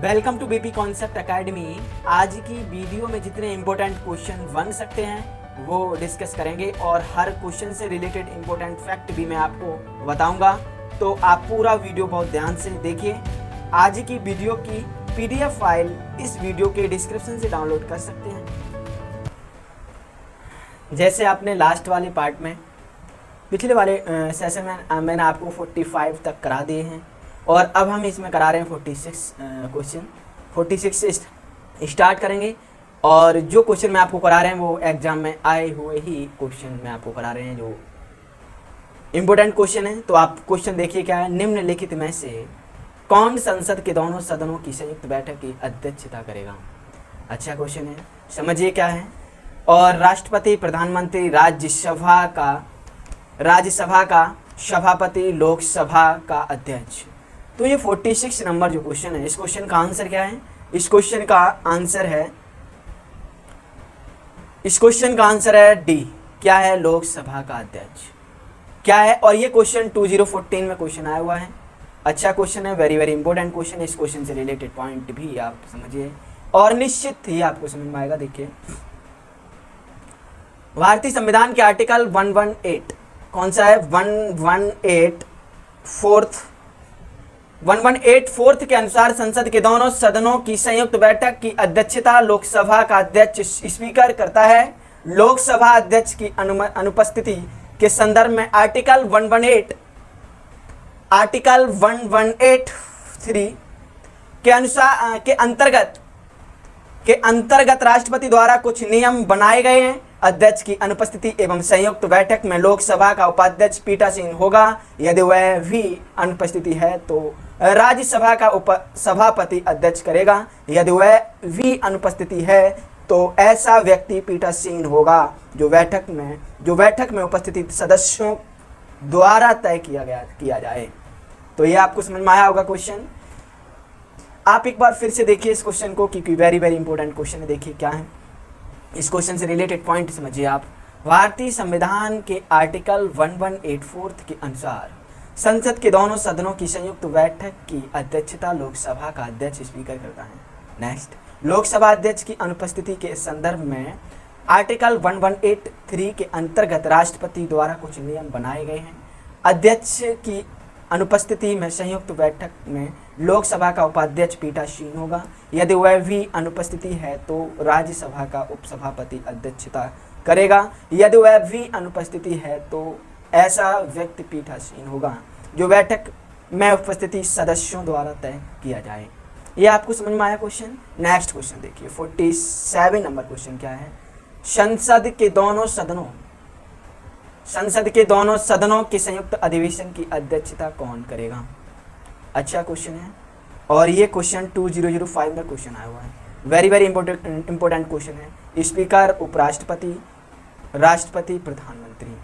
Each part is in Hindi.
Welcome to BP concept academy. आज की वीडियो में जितने इम्पोर्टेंट क्वेश्चन बन सकते हैं वो डिस्कस करेंगे और हर क्वेश्चन से रिलेटेड इम्पोर्टेंट फैक्ट भी मैं आपको बताऊंगा, तो आप पूरा वीडियो बहुत ध्यान से देखिए। आज की वीडियो की पीडीएफ फाइल इस वीडियो के डिस्क्रिप्शन से डाउनलोड कर सकते हैं। जैसे आपने लास्ट वाले पार्ट में पिछले वाले सेशन में मैंने आपको 45 तक करा दिए हैं और अब हम इसमें करा रहे हैं 46 क्वेश्चन। 46 से स्टार्ट करेंगे और जो क्वेश्चन मैं आपको करा रहे हैं वो एग्जाम में आए हुए ही क्वेश्चन मैं आपको करा रहे हैं जो इम्पोर्टेंट क्वेश्चन है। तो आप क्वेश्चन देखिए क्या है। निम्नलिखित में से कौन संसद के दोनों सदनों की संयुक्त बैठक की अध्यक्षता करेगा? अच्छा क्वेश्चन है, समझिए क्या है। और राष्ट्रपति, प्रधानमंत्री, राज्यसभा का सभापति, लोकसभा का अध्यक्ष। तो ये 46 नंबर जो क्वेश्चन है, इस क्वेश्चन का आंसर क्या है? इस क्वेश्चन का आंसर है डी। क्या है? लोकसभा का अध्यक्ष क्या है? और ये क्वेश्चन 2014 में क्वेश्चन आया हुआ है। अच्छा क्वेश्चन है, वेरी वेरी इंपॉर्टेंट क्वेश्चन है। इस क्वेश्चन से रिलेटेड पॉइंट भी आप समझिए और निश्चित ही आपको समझ में आएगा। देखिए, भारतीय संविधान के आर्टिकल 118 कौन सा है? 118 के अनुसार संसद के दोनों सदनों की संयुक्त बैठक की अध्यक्षता लोकसभा का अध्यक्ष स्पीकर करता है। लोकसभा अध्यक्ष की अनुपस्थिति के संदर्भ में आर्टिकल 118(3) के अंतर्गत राष्ट्रपति द्वारा कुछ नियम बनाए गए हैं। अध्यक्ष की अनुपस्थिति एवं संयुक्त बैठक में लोकसभा का उपाध्यक्ष पीठासीन होगा। यदि वह भी अनुपस्थिति है तो राज्यसभा का उपसभापति अध्यक्ष करेगा। यदि वह भी अनुपस्थिति है तो ऐसा व्यक्ति पीठासीन होगा जो बैठक में उपस्थित सदस्यों द्वारा तय किया जाए। तो ये आपको समझ में आया होगा क्वेश्चन। आप एक बार फिर से देखिए इस क्वेश्चन को, क्योंकि वेरी वेरी इंपॉर्टेंट क्वेश्चन है। देखिए क्या है, इस क्वेश्चन से रिलेटेड पॉइंट समझिए आप। भारतीय संविधान के आर्टिकल 1184 के अनुसार संसद के दोनों सदनों की संयुक्त बैठक की अध्यक्षता लोकसभा का अध्यक्ष स्पीकर करता है। नेक्स्ट, लोकसभा अध्यक्ष की अनुपस्थिति के संदर्भ में आर्टिकल 118(3) के अंतर्गत राष्ट्रपति द्वारा कुछ नियम बनाए गए हैं। अध्यक्ष की अनुपस्थिति में संयुक्त बैठक में लोकसभा का उपाध्यक्ष पीठासीन होगा। यदि वह भी अनुपस्थिति है तो राज्यसभा का उपसभापति अध्यक्षता करेगा। यदि वह भी अनुपस्थिति है तो ऐसा व्यक्ति पीठासीन होगा जो बैठक में उपस्थिति सदस्यों द्वारा तय किया जाए। यह आपको समझ में आया क्वेश्चन। नेक्स्ट क्वेश्चन देखिए, 47 नंबर क्वेश्चन क्या है? संसद के दोनों सदनों के संयुक्त अधिवेशन की अध्यक्षता कौन करेगा? अच्छा क्वेश्चन है और ये क्वेश्चन 2005 में क्वेश्चन आया हुआ है। वेरी वेरी इंपॉर्टेंट क्वेश्चन है। स्पीकर, उपराष्ट्रपति, राष्ट्रपति, प्रधानमंत्री।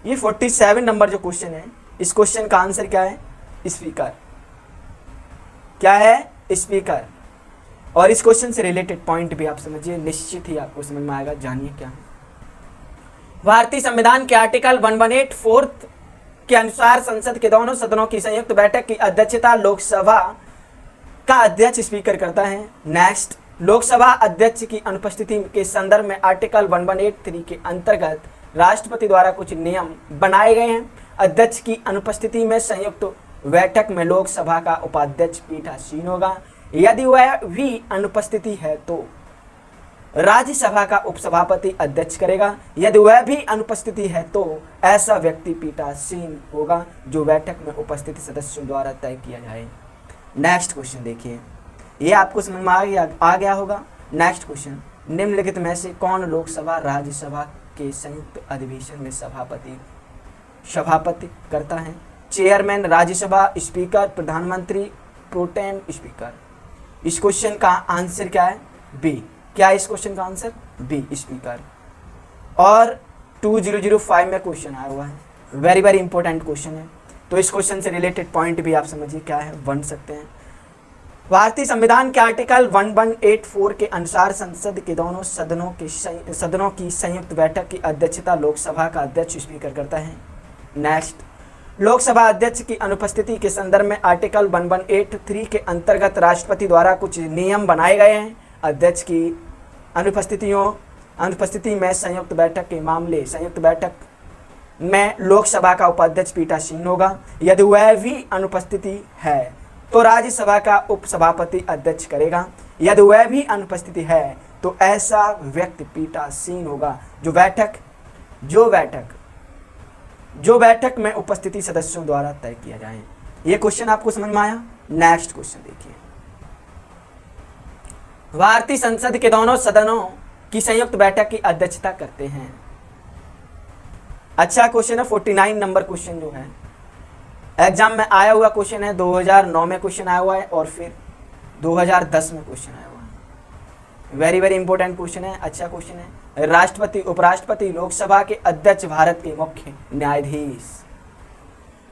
ये 47 नंबर जो क्वेश्चन है, इस क्वेश्चन का आंसर क्या है? स्पीकर। क्या है? स्पीकर। और इस क्वेश्चन से रिलेटेड पॉइंट भी आप समझिए, निश्चित ही आपको समझ में आएगा। जानिए क्या है। भारतीय संविधान के आर्टिकल 118(4) के अनुसार संसद के दोनों सदनों की संयुक्त बैठक की अध्यक्षता लोकसभा का अध्यक्ष स्पीकर करता है। नेक्स्ट, लोकसभा अध्यक्ष की अनुपस्थिति के संदर्भ में आर्टिकल 118(3) के अंतर्गत राष्ट्रपति द्वारा कुछ नियम बनाए गए हैं। अध्यक्ष की अनुपस्थिति में संयुक्त बैठक में लोकसभा का उपाध्यक्ष पीठासीन होगा। यदि वह भी अनुपस्थिति है तो राज्यसभा का उपसभापति अध्यक्ष करेगा। यदि वह भी अनुपस्थिति है तो ऐसा व्यक्ति पीठासीन होगा जो बैठक में उपस्थित सदस्यों द्वारा तय किया जाए। नेक्स्ट क्वेश्चन देखिए, ये आपको समझ में आ गया होगा। नेक्स्ट क्वेश्चन, निम्नलिखित में से कौन लोकसभा राज्यसभा के संयुक्त अधिवेशन में सभापति करता है? चेयरमैन राज्यसभा, स्पीकर, प्रधानमंत्री, प्रोटेम स्पीकर। इस क्वेश्चन का आंसर क्या है? बी। क्या है इस क्वेश्चन का आंसर? B, speaker. और 2005 में क्वेश्चन आया हुआ है। वेरी वेरी इंपॉर्टेंट क्वेश्चन है। तो इस क्वेश्चन से रिलेटेड पॉइंट भी आप समझिए क्या है, बन सकते हैं। भारतीय संविधान के आर्टिकल 1184 के अनुसार संसद के दोनों सदनों की संयुक्त बैठक की अध्यक्षता लोकसभा का अध्यक्ष स्पीकर करता है। नेक्स्ट, लोकसभा अध्यक्ष की अनुपस्थिति के संदर्भ में आर्टिकल 1183 के अंतर्गत राष्ट्रपति द्वारा कुछ नियम बनाए गए हैं। अध्यक्ष की अनुपस्थिति में संयुक्त बैठक के मामले, संयुक्त बैठक में लोकसभा का उपाध्यक्ष पीठासीन होगा। यदि वह भी अनुपस्थिति है तो राज्यसभा का उपसभापति अध्यक्ष करेगा। यदि वह भी अनुपस्थिति है तो ऐसा व्यक्ति पीठासीन होगा जो बैठक में उपस्थिति सदस्यों द्वारा तय किया जाए। यह क्वेश्चन आपको समझ में आया? नेक्स्ट क्वेश्चन देखिए। भारतीय संसद के दोनों सदनों की संयुक्त बैठक की अध्यक्षता करते हैं। अच्छा क्वेश्चन है, 49 नंबर क्वेश्चन जो है एग्जाम में आया हुआ क्वेश्चन है। 2009 में क्वेश्चन आया हुआ है और फिर 2010 में क्वेश्चन आया हुआ है। वेरी वेरी इंपॉर्टेंट क्वेश्चन है, अच्छा क्वेश्चन है। राष्ट्रपति, उपराष्ट्रपति, लोकसभा के अध्यक्ष, भारत के मुख्य न्यायाधीश।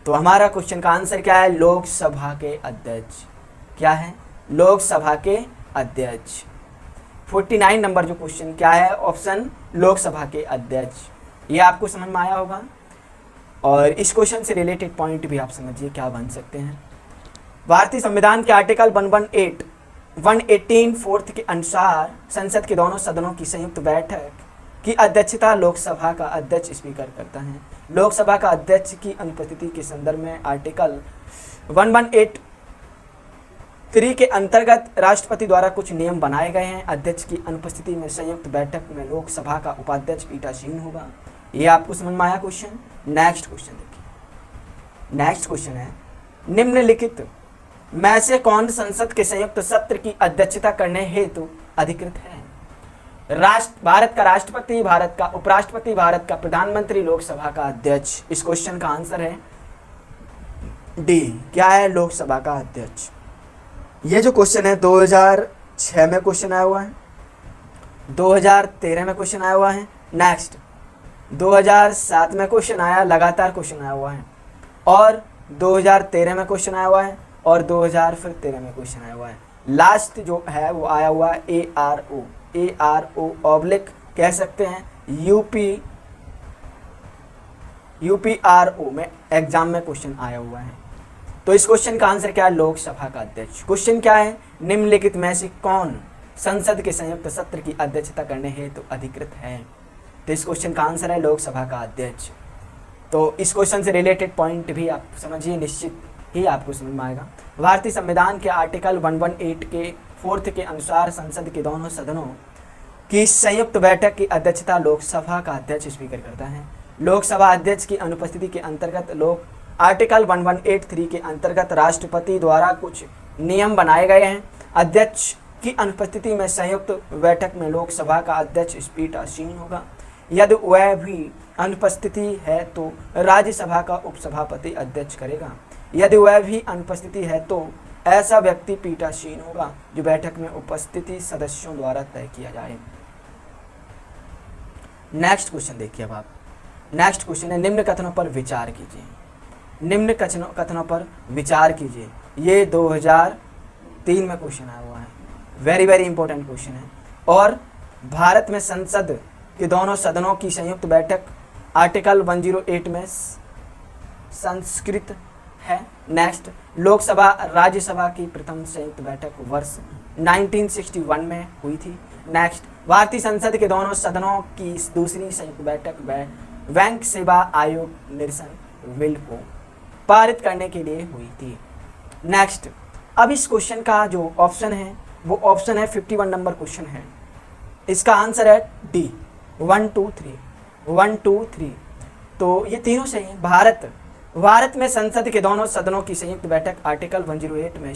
तो हमारा क्वेश्चन का आंसर क्या है? लोकसभा के अध्यक्ष। क्या है? लोकसभा के अध्यक्ष। 49 नंबर जो क्वेश्चन क्या है? ऑप्शन लोकसभा के अध्यक्ष। ये आपको समझ में आया होगा। और इस क्वेश्चन से रिलेटेड पॉइंट भी आप समझिए क्या बन सकते हैं। भारतीय संविधान के आर्टिकल 118 फोर्थ के अनुसार संसद के दोनों सदनों की संयुक्त बैठक की अध्यक्षता लोकसभा का अध्यक्ष स्पीकर करता है। लोकसभा का अध्यक्ष की अनुपस्थिति के संदर्भ में आर्टिकल 1183 के अंतर्गत राष्ट्रपति द्वारा कुछ नियम बनाए गए हैं। अध्यक्ष की अनुपस्थिति में संयुक्त बैठक में लोकसभा का उपाध्यक्ष पीठासीन होगा। ये आपको समझ में आया क्वेश्चन? नेक्स्ट क्वेश्चन देखिए। नेक्स्ट क्वेश्चन है, निम्नलिखित में से कौन संसद के संयुक्त सत्र की अध्यक्षता करने हेतु अधिकृत है? भारत का राष्ट्रपति, भारत का उपराष्ट्रपति, भारत का प्रधानमंत्री, लोकसभा का अध्यक्ष। इस क्वेश्चन का आंसर है डी। क्या है? लोकसभा का अध्यक्ष। ये जो क्वेश्चन है 2006 में क्वेश्चन आया हुआ है, 2013 में क्वेश्चन आया हुआ है। नेक्स्ट 2007 में क्वेश्चन आया, लगातार क्वेश्चन आया हुआ है। और 2013 में क्वेश्चन आया हुआ है और 2013 में क्वेश्चन आया हुआ है। लास्ट जो है वो आया हुआ है ARO ऑब्लिक कह सकते हैं UPRO में एग्जाम में क्वेश्चन आया हुआ है। तो इस क्वेश्चन का आंसर क्या है? लोकसभा का अध्यक्ष। क्वेश्चन क्या है? निम्नलिखित में से कौन संसद के संयुक्त सत्र की अध्यक्षता करने हेतु अधिकृत है? तो इस क्वेश्चन का आंसर है लोकसभा का अध्यक्ष। तो इस क्वेश्चन से रिलेटेड पॉइंट भी आप समझिए, निश्चित ही आपको समझ में आएगा। भारतीय संविधान के आर्टिकल 118 के 4th के अनुसार संसद के दोनों सदनों की संयुक्त बैठक की अध्यक्षता लोकसभा का अध्यक्ष स्पीकर करता है। लोकसभा अध्यक्ष की अनुपस्थिति के अंतर्गत आर्टिकल 1183 के अंतर्गत राष्ट्रपति द्वारा कुछ नियम बनाए गए हैं। अध्यक्ष की अनुपस्थिति में संयुक्त बैठक में लोकसभा का अध्यक्ष पीठासीन होगा। यदि वह भी अनुपस्थिति है तो राज्यसभा का उपसभापति अध्यक्ष करेगा। यदि वह भी अनुपस्थिति है तो ऐसा व्यक्ति पीठासीन होगा जो बैठक में उपस्थिति सदस्यों द्वारा तय किया जाए। नेक्स्ट क्वेश्चन देखिए अब आप। नेक्स्ट क्वेश्चन है, निम्न कथनों पर विचार कीजिए। निम्न कथनों पर विचार कीजिए। ये 2003 में क्वेश्चन आया हुआ है। वेरी वेरी इंपॉर्टेंट क्वेश्चन है। और भारत में संसद के दोनों सदनों की संयुक्त बैठक आर्टिकल 108 में संस्कृत है। नेक्स्ट, लोकसभा राज्यसभा की प्रथम संयुक्त बैठक वर्ष 1961 में हुई थी। नेक्स्ट, भारतीय संसद के दोनों सदनों की दूसरी संयुक्त बैठक बैंक सेवा आयोग निरसन बिल को पारित करने के लिए हुई थी। नेक्स्ट, अब इस क्वेश्चन का जो ऑप्शन है वो ऑप्शन है 51 नंबर क्वेश्चन है। इसका आंसर है डी 1 2 3। तो ये तीनों सही है। भारत में संसद के दोनों सदनों की संयुक्त बैठक आर्टिकल 108 में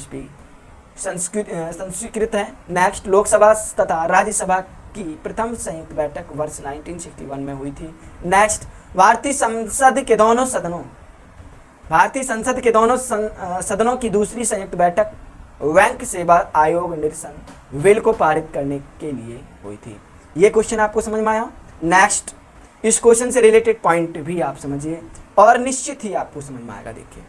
संस्कृत है। नेक्स्ट, लोकसभा तथा राज्यसभा की प्रथम संयुक्त बैठक वर्ष 1961 में हुई थी। नेक्स्ट, भारतीय संसद के दोनों सदनों की दूसरी संयुक्त बैठक बैंक सेवा आयोग निरसन बिल को पारित करने के लिए हुई थी। ये क्वेश्चन आपको समझ में आया? नेक्स्ट, इस क्वेश्चन से रिलेटेड पॉइंट भी आप समझिए और निश्चित ही आपको समझ में आएगा। देखिए,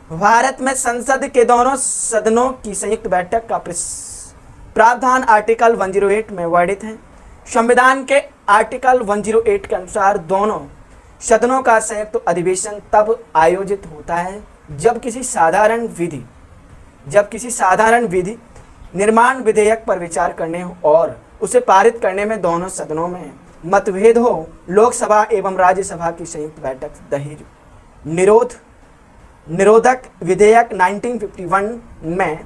भारत में संसद के दोनों सदनों की संयुक्त बैठक का प्रावधान आर्टिकल 108 में वर्णित है। संविधान के आर्टिकल 108 के अनुसार दोनों सदनों का संयुक्त अधिवेशन तब आयोजित होता है जब किसी साधारण विधि निर्माण विधेयक पर विचार करने और उसे पारित करने में दोनों सदनों में मतभेद हो। लोकसभा एवं राज्यसभा की संयुक्त बैठक दहेज निरोधक विधेयक 1951 में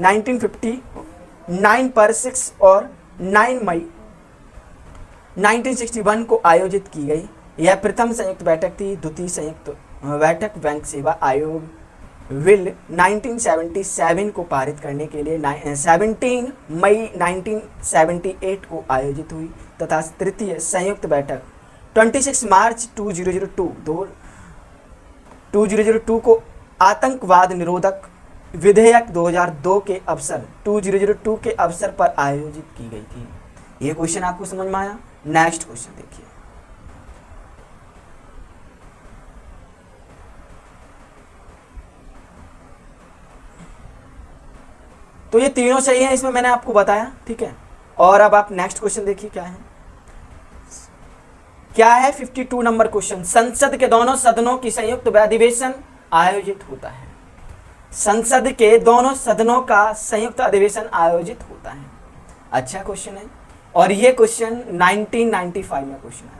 1959 पर 6 और 9 मई 1961 को आयोजित की गई। यह प्रथम संयुक्त बैठक थी। द्वितीय संयुक्त बैठक बैंक सेवा आयोग विल 1977 को पारित करने के लिए 17 मई 1978 को आयोजित हुई तथा तृतीय संयुक्त बैठक 26 मार्च 2002 को आतंकवाद निरोधक विधेयक 2002 के अवसर पर आयोजित की गई थी। ये क्वेश्चन आपको समझ में आया। नेक्स्ट क्वेश्चन देखिए। तो ये तीनों सही है, इसमें मैंने आपको बताया, ठीक है। और अब आप नेक्स्ट क्वेश्चन देखिए क्या है 52 नंबर क्वेश्चन। संसद के दोनों सदनों की संयुक्त अधिवेशन आयोजित होता है। संसद के दोनों सदनों का संयुक्त अधिवेशन आयोजित होता है। अच्छा क्वेश्चन है और ये क्वेश्चन 1995 में क्वेश्चन आया।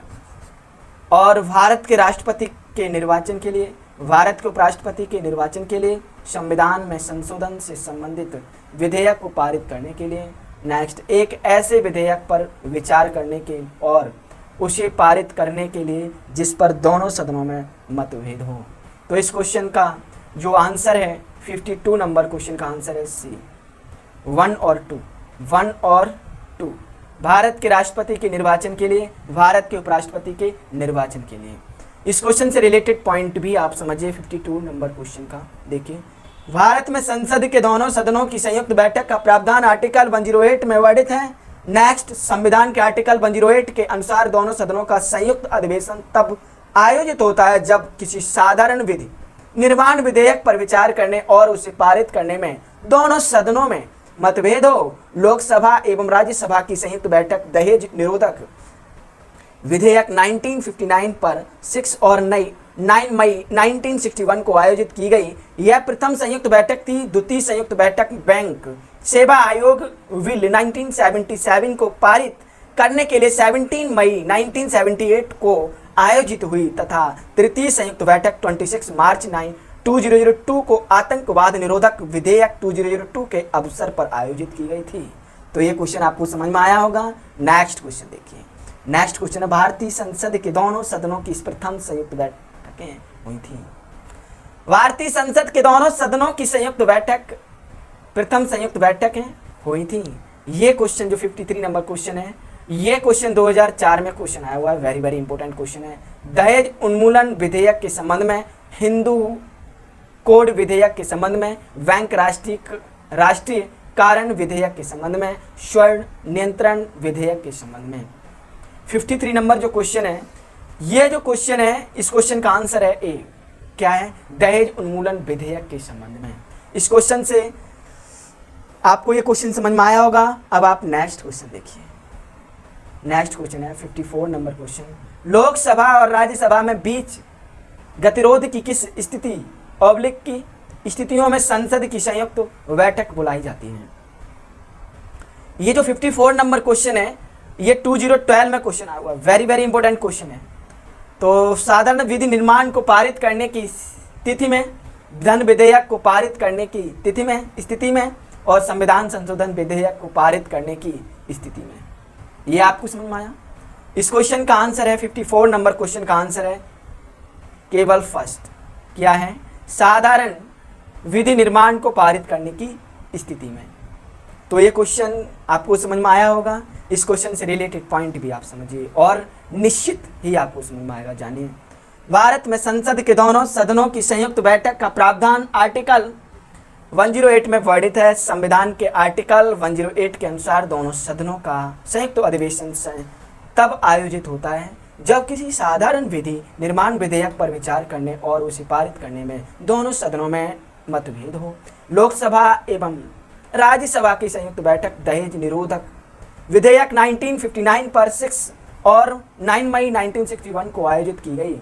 और भारत के राष्ट्रपति के निर्वाचन के लिए, भारत के उपराष्ट्रपति के निर्वाचन के लिए संविधान में संशोधन से संबंधित विधेयक को पारित करने के लिए नेक्स्ट एक ऐसे विधेयक पर विचार करने के और उसे पारित करने के लिए जिस पर दोनों सदनों में मतभेद हो। तो इस क्वेश्चन का जो आंसर है 52 नंबर क्वेश्चन का आंसर है सी 1 और 2। भारत के राष्ट्रपति के निर्वाचन के लिए, भारत के उपराष्ट्रपति के निर्वाचन के लिए। इस क्वेश्चन से रिलेटेड पॉइंट भी आप समझिए 52 नंबर क्वेश्चन का। देखिए, भारत में संसद के दोनों सदनों की संयुक्त बैठक का प्रावधान आर्टिकल 108 में वर्णित है। नेक्स्ट, संविधान के आर्टिकल 108 के अनुसार दोनों सदनों का संयुक्त अधिवेशन तब आयोजित होता है जब किसी साधारण विधि निर्माण विधेयक पर विचार करने और उसे पारित करने में दोनों सदनों में मतभेद हो। लोकसभा एवं राज्यसभा की संयुक्त बैठक दहेज निरोधक विधेयक 1959 पर 6 और 9 मई 1961 को आयोजित की गई। यह प्रथम संयुक्त बैठक थी। द्वितीय संयुक्त बैठक बैंक सेवा आयोग विल 1977 को पारित करने के लिए 17 मई 1978 को आयोजित हुई तथा तृतीय संयुक्त बैठक 26 मार्च 2002 को आतंकवाद निरोधक विधेयक 2002 के अवसर पर आयोजित की गई थी। तो ये क्वेश्चन आपको समझ में आया होगा। नेक्स्ट क्वेश्चन देखिए। नेक्स्ट क्वेश्चन है, भारतीय संसद के दोनों सदनों की प्रथम संयुक्त बैठकें हुई थी। भारतीय संसद के दोनों सदनों की संयुक्त बैठक प्रथम संयुक्त बैठकें हुई थी। ये क्वेश्चन जो 53 नंबर क्वेश्चन है, ये क्वेश्चन 2004 में क्वेश्चन आया हुआ है। वेरी वेरी इंपॉर्टेंट क्वेश्चन है। दहेज उन्मूलन विधेयक के संबंध में, हिंदू कोड विधेयक के संबंध में, बैंक राष्ट्रीय कारण विधेयक के संबंध में, स्वर्ण नियंत्रण विधेयक के संबंध में। 53 नंबर जो क्वेश्चन है, ये जो क्वेश्चन है, इस क्वेश्चन का आंसर है ए। क्या है? दहेज उन्मूलन विधेयक के संबंध में। इस क्वेश्चन से आपको ये क्वेश्चन समझ में आया होगा। अब आप नेक्स्ट क्वेश्चन देखिए। नेक्स्ट क्वेश्चन है 54 नंबर क्वेश्चन। लोकसभा और राज्यसभा में बीच गतिरोध की किस स्थिति ऑब्लिक की स्थितियों में संसद की संयुक्त बैठक बुलाई जाती है? ये जो 54 नंबर क्वेश्चन है, ये 2012 में क्वेश्चन आया हुआ है। वेरी वेरी इंपॉर्टेंट क्वेश्चन है। तो साधारण विधि निर्माण को पारित करने की तिथि में, धन विधेयक को पारित करने की स्थिति में और संविधान संशोधन विधेयक को पारित करने की स्थिति में। ये आपको समझ में आया? इस क्वेश्चन का आंसर है 54 नंबर क्वेश्चन का आंसर है केवल फर्स्ट। क्या है? साधारण विधि निर्माण को पारित करने की स्थिति में। तो ये क्वेश्चन आपको समझ में आया होगा। इस क्वेश्चन से रिलेटेड पॉइंट भी आप समझिए और निश्चित ही आपको समझ में आएगा। जानिए, भारत में संसद के दोनों सदनों की संयुक्त बैठक का प्रावधान आर्टिकल 108 में वर्णित है। संविधान के आर्टिकल 108 के अनुसार दोनों सदनों का संयुक्त अधिवेशन तब आयोजित होता है जब किसी साधारण विधि निर्माण विधेयक पर विचार करने और उसे पारित करने में दोनों सदनों में मतभेद हो। लोकसभा एवं राज्यसभा की संयुक्त बैठक दहेज निरोधक विधेयक 1959 पर 6 और 9 मई 1961 को आयोजित की गई।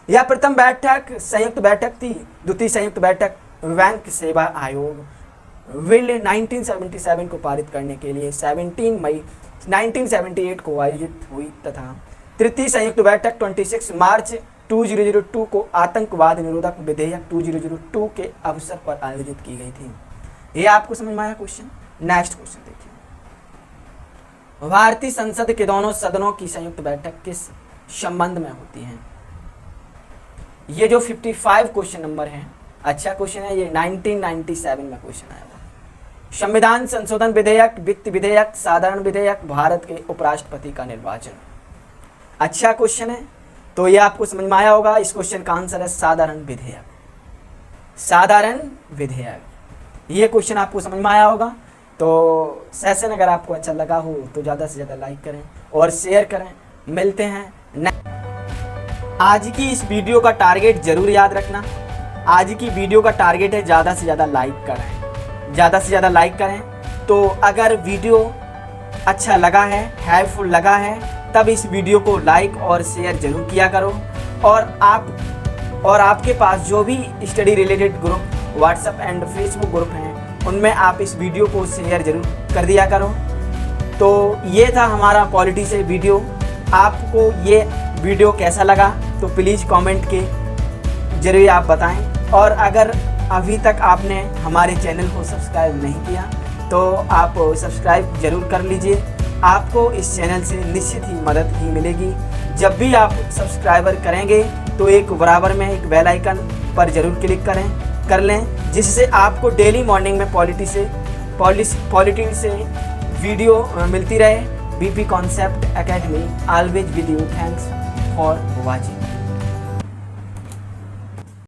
यह प्रथम बैठक संयुक्त बैठक थी। द्वितीय संयुक्त बैठक बैंक सेवा आयोग बिल 1977 को पारित करने के लिए 17 मई 1978 को आयोजित हुई तथा तृतीय संयुक्त बैठक 26 मार्च 2002 को आतंकवाद निरोधक विधेयक 2002 के अवसर पर आयोजित की गई थी। ये आपको समझ में आया क्वेश्चन। नेक्स्ट क्वेश्चन देखिए, भारतीय संसद के दोनों सदनों की संयुक्त बैठक किस संबंध में होती है? ये जो 55 क्वेश्चन नंबर है, अच्छा क्वेश्चन है, ये 1997 में क्वेश्चन आया था। संविधान संशोधन विधेयक, वित्त विधेयक, साधारण विधेयक, भारत के उपराष्ट्रपति का निर्वाचन। अच्छा क्वेश्चन है, तो ये आपको समझ में आया होगा। इस क्वेश्चन का आंसर है साधारण विधेयक। साधारण विधेयक, ये क्वेश्चन आपको समझ में आया होगा। तो सेशन अगर आपको अच्छा लगा हो तो ज़्यादा से ज़्यादा लाइक करें और शेयर करें। मिलते हैं आज की इस वीडियो का टारगेट जरूर याद रखना। आज की वीडियो का टारगेट है ज़्यादा से ज़्यादा लाइक करें, ज़्यादा से ज़्यादा लाइक करें। तो अगर वीडियो अच्छा लगा है, हेल्पफुल लगा है, तब इस वीडियो को लाइक और शेयर जरूर किया करो। और आपके पास जो भी study related group WhatsApp and Facebook group हैं, उनमें आप इस वीडियो को शेयर जरूर कर दिया करो। तो ये था हमारा पॉलिटी से वीडियो। आपको ये वीडियो कैसा लगा तो प्लीज़ कमेंट के जरिए आप बताएं। और अगर अभी तक आपने हमारे चैनल को सब्सक्राइब नहीं किया तो आप सब्सक्राइब जरूर कर लीजिए। आपको इस चैनल से निश्चित ही मदद ही मिलेगी। जब भी आप सब्सक्राइबर करेंगे तो एक बराबर में एक बेल आइकन पर जरूर क्लिक कर लें, जिससे आपको डेली मॉर्निंग में पॉलिटी से वीडियो मिलती रहे। BP concept academy always with you. Thanks for watching.